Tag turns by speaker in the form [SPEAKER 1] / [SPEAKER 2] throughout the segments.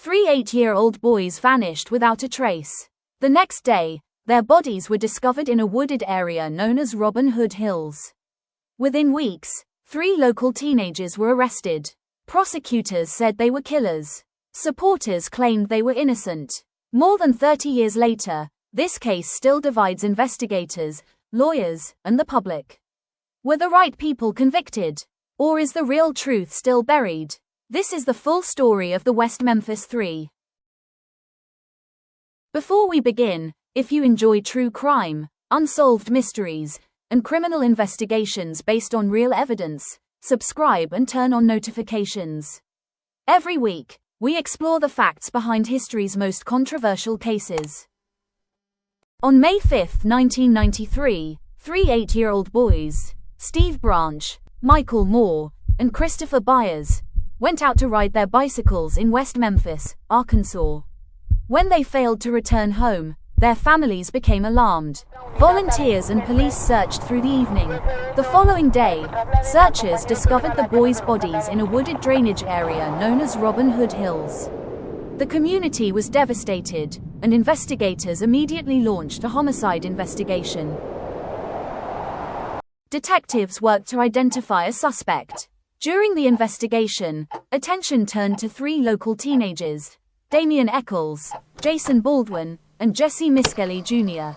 [SPEAKER 1] Three 8-year-old boys vanished without a trace. The next day, their bodies were discovered in a wooded area known as Robin Hood Hills. Within weeks, 3 local teenagers were arrested. Prosecutors said they were killers. Supporters claimed they were innocent. More than 30 years later, this case still divides investigators, lawyers, and the public. Were the right people convicted? Or is the real truth still buried? This is the full story of the West Memphis Three. Before we begin, if you enjoy true crime, unsolved mysteries, and criminal investigations based on real evidence, subscribe and turn on notifications. Every week, we explore the facts behind history's most controversial cases. On May 5, 1993, 3 8-year-old boys, Steve Branch, Michael Moore, and Christopher Byers, went out to ride their bicycles in West Memphis, Arkansas. When they failed to return home, their families became alarmed. Volunteers and police searched through the evening. The following day, searchers discovered the boys' bodies in a wooded drainage area known as Robin Hood Hills. The community was devastated, and investigators immediately launched a homicide investigation. Detectives worked to identify a suspect. During the investigation, attention turned to 3 local teenagers, Damien Echols, Jason Baldwin, and Jessie Misskelley Jr.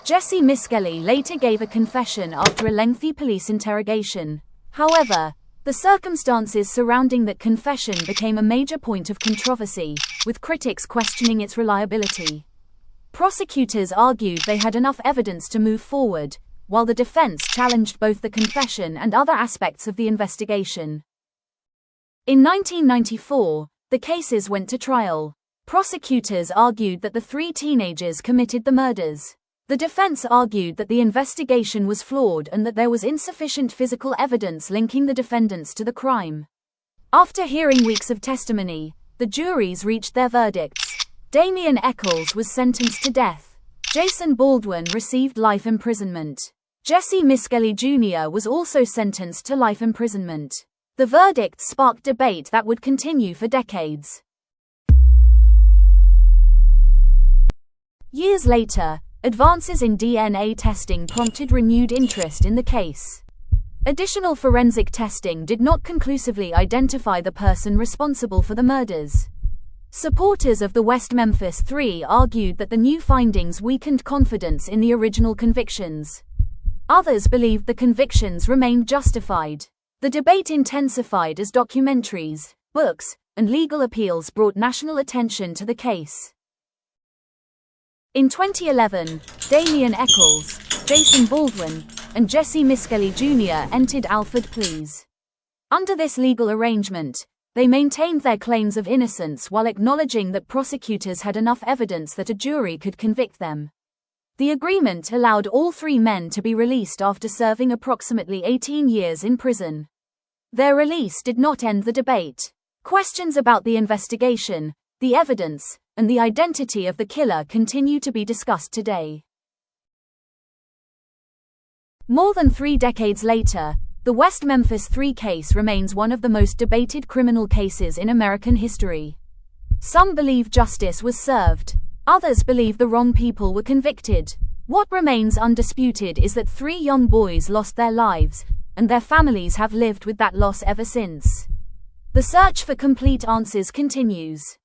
[SPEAKER 1] Jessie Misskelley later gave a confession after a lengthy police interrogation. However, the circumstances surrounding that confession became a major point of controversy, with critics questioning its reliability. Prosecutors argued they had enough evidence to move forward, while the defense challenged both the confession and other aspects of the investigation. In 1994, the cases went to trial. Prosecutors argued that the 3 teenagers committed the murders. The defense argued that the investigation was flawed and that there was insufficient physical evidence linking the defendants to the crime. After hearing weeks of testimony, the juries reached their verdicts. Damien Echols was sentenced to death. Jason Baldwin received life imprisonment. Jessie Misskelley Jr. was also sentenced to life imprisonment. The verdict sparked debate that would continue for decades. Years later, advances in DNA testing prompted renewed interest in the case. Additional forensic testing did not conclusively identify the person responsible for the murders. Supporters of the West Memphis Three argued that the new findings weakened confidence in the original convictions. Others believed the convictions remained justified. The debate intensified as documentaries, books, and legal appeals brought national attention to the case. In 2011, Damien Echols, Jason Baldwin, and Jessie Misskelley Jr. entered Alford pleas. Under this legal arrangement, they maintained their claims of innocence while acknowledging that prosecutors had enough evidence that a jury could convict them. The agreement allowed all 3 men to be released after serving approximately 18 years in prison. Their release did not end the debate. Questions about the investigation, the evidence, and the identity of the killer continue to be discussed today. More than 3 decades later, the West Memphis Three case remains one of the most debated criminal cases in American history. Some believe justice was served. Others believe the wrong people were convicted. What remains undisputed is that 3 young boys lost their lives, and their families have lived with that loss ever since. The search for complete answers continues.